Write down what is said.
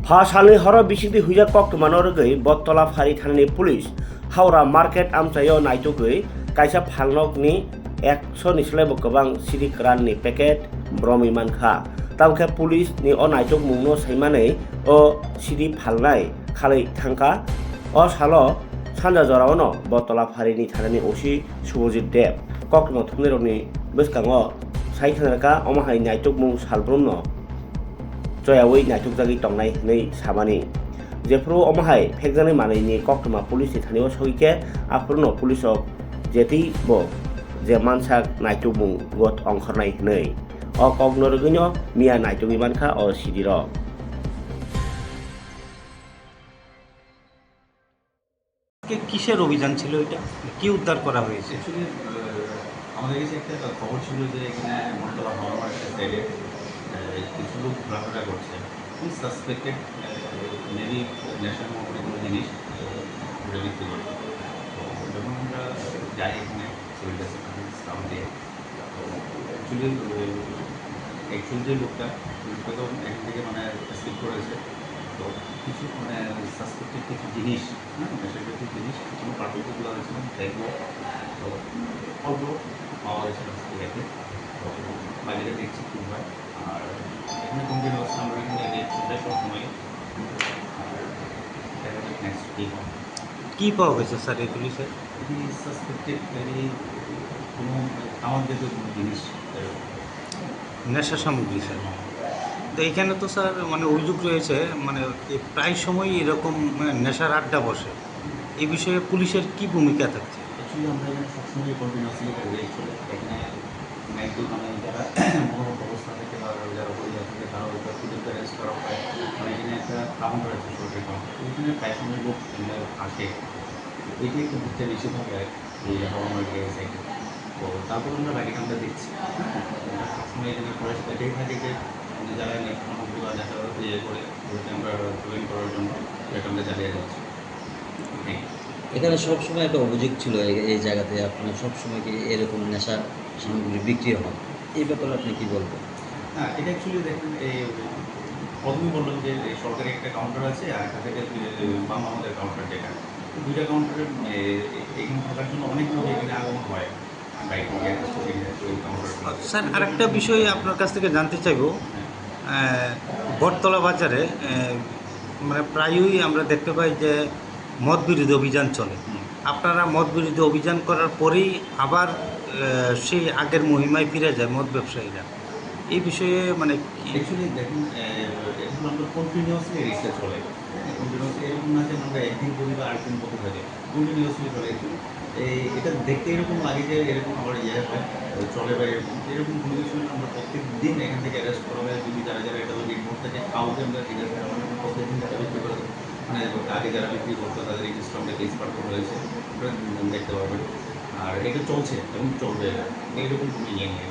फासालनि हर बिसिगि हुइजा कक्टमानो रगै बत्तला फारि थानानि police Howrah market आमचायाव नायथ'गै कायसा फालनकनि 100 नि सोलायबो गोबां सिरिक राननि पेकेट ब्रमि मानखा तामखे पुलिस नि अ नायथ'क मुंनो सैमानै अ सिरि फालनाय खालै थांखा अ सालो सानजा जरावनो बत्तला फारिनि थानानि ओसि सुबजित देब कक्टमा थुमनेरनि बसकांगो साइखानरका अमाहाय नायथ'क मुं सालब्रमनो जयावै नायथ'क जागि तंनाय नै सामानि जेफ्रु अमाहाय फेकजानाय मानैनि कक्टमा पुलिसनि थानायाव सगिके आफोरनो पुलिसक जेति बो जे मानसाक नायथ'क मुं गत अंखरनाय नै अ कक्नरगैनो मिया नायथ'कनि मानखा अ सिदिर কিসের অভিযান ছিল এটা কি উদ্ধার করা হয়েছে? অ্যাকচুয়ালি আমাদের কাছে একটা খবর ছিল যে এখানে মনতলা হাওয়া মার্কেটের সাইডে কিছু লোক ঘোরাফেরা করছে সাসপেক্টেড মেবি নেশার মতো কোনো জিনিস ঘুরে বিক্রি করছে। তো যখন আমরা যাই এখানে সিভিল ডিফেন্স স্টাফ দিয়ে, তো অ্যাকচুয়ালি যে লোকটা তো এখান থেকে মানে স্কিপ করেছে। তো কিছু মানে সাসপেক্টেড কিছু জিনিস, নেশার কিছু জিনিস কোনো পার্টিকুলার হয়েছিল দেখবো। তো অল্প পাওয়া গেছে থেকে। তো বাকিটা দেখছি কী হয়। আর এখানে কন্টিনিউয়াস আমরা এখানে রেট চলছে সবসময়। আর দেখা যাক নেক্সট কী হয়। কি পাওয়া গেছে স্যার এই পুলিশের? এটি সাসপেক্টেড মেবি কোনো আমার জাতীয় কোনো জিনিস নেশা সামগ্রী স্যার। তো এখানে তো স্যার মানে অভিযোগ রয়েছে মানে প্রায় সময়ই এরকম নেশার আড্ডা বসে, এই বিষয়ে পুলিশের কি ভূমিকা থাকছে? অ্যাকচুয়ালি আমরা এখানে সবসময় কন্টিনিউয়াসলি রেট চলে। এখানে নাইটে মানে যারা মনোরম অবস্থা থেকে বা যারা পরিবার থেকে তারা ওইটা পুলিশকে অ্যারেস্ট করা হয়। মানে এখানে একটা কাউন্টার আছে, সরকারি কাউন্টার, ওইখানে প্রায় সময় লোক আসে। এটি একটু ঘুরতে বেশি থাকে এই হাওয়া মার্কেটের সাইডে। তো তারপর আমরা বাকিটা আমরা দেখছি। সবসময় এখানে পড়াশোনা এটাই থাকে যে যারা নেক্সট সামগ্রী বা যারা ইয়ে করে ওইটা আমরা প্রিভেন্ট করার জন্য এটা আমরা চালিয়ে যাচ্ছি। এখানে সবসময় একটা অভিযোগ ছিল এই জায়গাতে আপনার সবসময় কি এরকম নেশা সামগ্রী বিক্রি হয়, এই ব্যাপারে আপনি কি বলবেন? হ্যাঁ, এটা অ্যাকচুয়ালি দেখেন এই প্রথমেই বললাম যে এই সরকারি একটা কাউন্টার আছে আর একটা থেকে বাম আমাদের কাউন্টার যেটা, দুইটা কাউন্টারে এখানে থাকার জন্য অনেক লোক এখানে আগমন হয় বাইক ওই কাউন্টার। স্যার আরেকটা বিষয় আপনার কাছ থেকে জানতে চাইব, বটতলা বাজারে মানে প্রায়ই আমরা দেখতে পাই যে মদ বিরোধী অভিযান চলে। আপনারা মদ বিরোধী অভিযান করার পরেই আবার সেই আগের মহিমায় ফিরে যায় মদ ব্যবসায়ীরা, এই বিষয়ে মানে অ্যাকচুয়ালি দেখুন এখন আমরা কন্টিনিউয়াসলি রিসার্চ চলে। কন্টিনিউয়াসলি এরকম না যে আমরা একদিন করি বা আরেকদিন করতে থাকে, কন্টিনিউয়াসলি চলে। এটা দেখতে এরকম লাগে যে এরকম আবার ইয়ে হয় চলে বা এরকম কোনো কিছু না। আমরা প্রত্যেক দিন এখান থেকে অ্যারেস্ট করা হয়। যদি যারা যারা এটা যদি ইগনোর থাকে কাউকে আমরা জিজ্ঞাসা করা হয় প্রত্যেক দিন যারা বিক্রি করে মানে আগে যারা বিক্রি করতো তাদের রেজিস্টার আমরা কেস পার করা হয়েছে, দেখতে পারবেন। আর এটা চলছে এবং চলবে, এইরকম কোনো ইয়ে নিয়ে